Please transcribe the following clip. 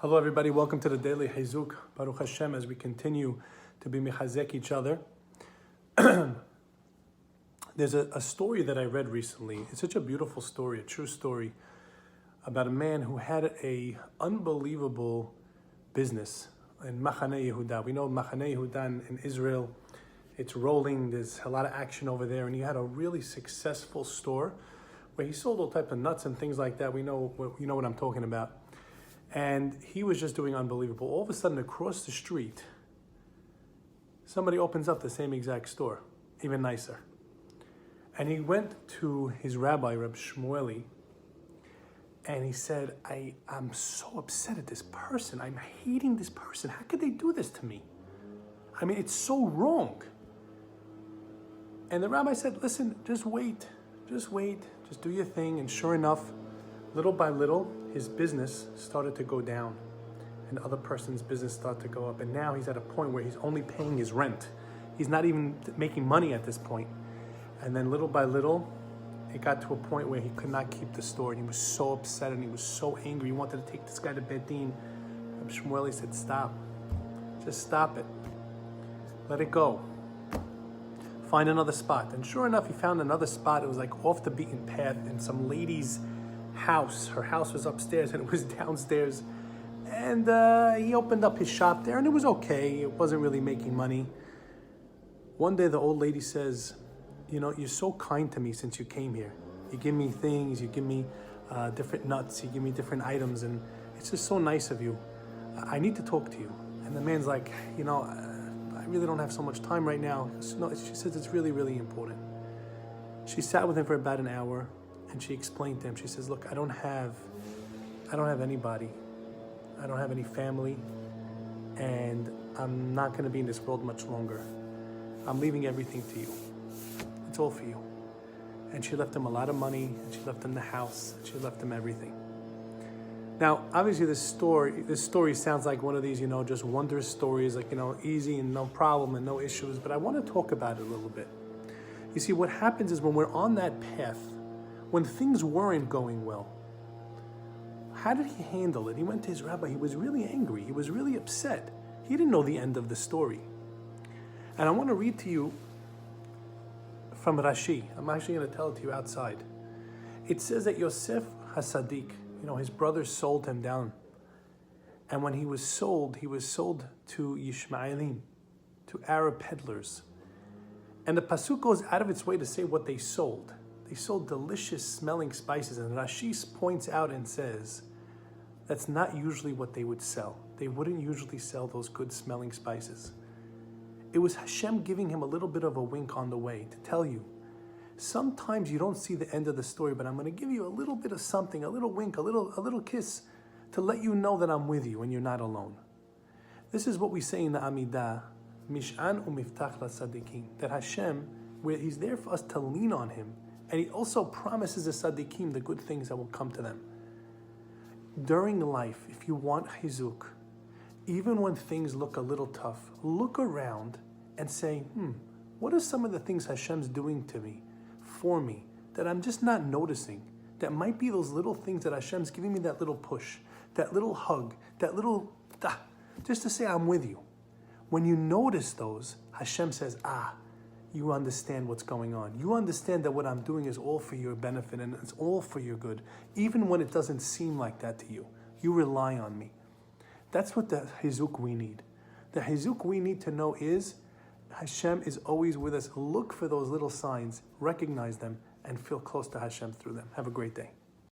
Hello everybody, welcome to the Daily Hizuk, Baruch Hashem, as we continue to be mechazek each other. There's a story that I read recently. It's such a beautiful story, a true story, about a man who had a unbelievable business in Machane Yehuda. We know Machane Yehuda in Israel, it's rolling, there's a lot of action over there, and he had a really successful store where he sold all types of nuts and things like that. You know what I'm talking about. And he was just doing unbelievable. All of a sudden, across the street, somebody opens up the same exact store, even nicer. And he went to his rabbi, Rabbi Shmueli, and he said, I'm so upset at this person. I'm hating this person. How could they do this to me? I mean, it's so wrong. And the rabbi said, listen, just wait, just do your thing. And sure enough, little by little, his business started to go down and the other person's business started to go up. And now he's at a point where he's only paying his rent. He's not even making money at this point. And then little by little, it got to a point where he could not keep the store. And he was so upset and he was so angry. He wanted to take this guy to Beit Din. Rabbi Shmueli said, stop. Just stop it. Let it go. Find another spot. And sure enough, he found another spot. It was like off the beaten path in some lady's house. Her house was upstairs and it was downstairs. And he opened up his shop there and it was okay. It wasn't really making money. One day the old lady says, you know, you're so kind to me since you came here. You give me things, you give me different nuts, you give me different items, and it's just so nice of you. I need to talk to you. And the man's like, you know, I really don't have so much time right now. No, she says it's really, really important. She sat with him for about an hour. And she explained to him, she says, look, I don't have anybody. I don't have any family. And I'm not going to be in this world much longer. I'm leaving everything to you. It's all for you. And she left him a lot of money. And she left him the house. And she left him everything. Now, obviously, this story sounds like one of these, you know, just wondrous stories, like, you know, easy and no problem and no issues. But I want to talk about it a little bit. You see, what happens is when we're on that path, when things weren't going well, how did he handle it? He went to his rabbi. He was really angry. He was really upset. He didn't know the end of the story. And I want to read to you from Rashi. I'm actually going to tell it to you outside. It says that Yosef HaSadik, you know, his brothers sold him down. And when he was sold to Yishmaelim, to Arab peddlers. And the pasuk goes out of its way to say what they sold. They sold delicious smelling spices, and Rashi points out and says that's not usually what they would sell. They wouldn't usually sell those good smelling spices. It was Hashem giving him a little bit of a wink on the way to tell you, sometimes you don't see the end of the story, but I'm going to give you a little bit of something, a little wink, a little kiss to let you know that I'm with you and you're not alone. This is what we say in the Amidah, Mish'an u'miftach la-tzadikim, that Hashem, where He's there for us to lean on Him, and He also promises the tzaddikim the good things that will come to them. During life, if you want Hizuk, even when things look a little tough, look around and say, what are some of the things Hashem's doing to me, for me, that I'm just not noticing? That might be those little things that Hashem's giving me, that little push, that little hug, that little, just to say I'm with you. When you notice those, Hashem says, you understand what's going on. You understand that what I'm doing is all for your benefit and it's all for your good, even when it doesn't seem like that to you. You rely on me. That's what the Hizuk we need. The Hizuk we need to know is Hashem is always with us. Look for those little signs, recognize them, and feel close to Hashem through them. Have a great day.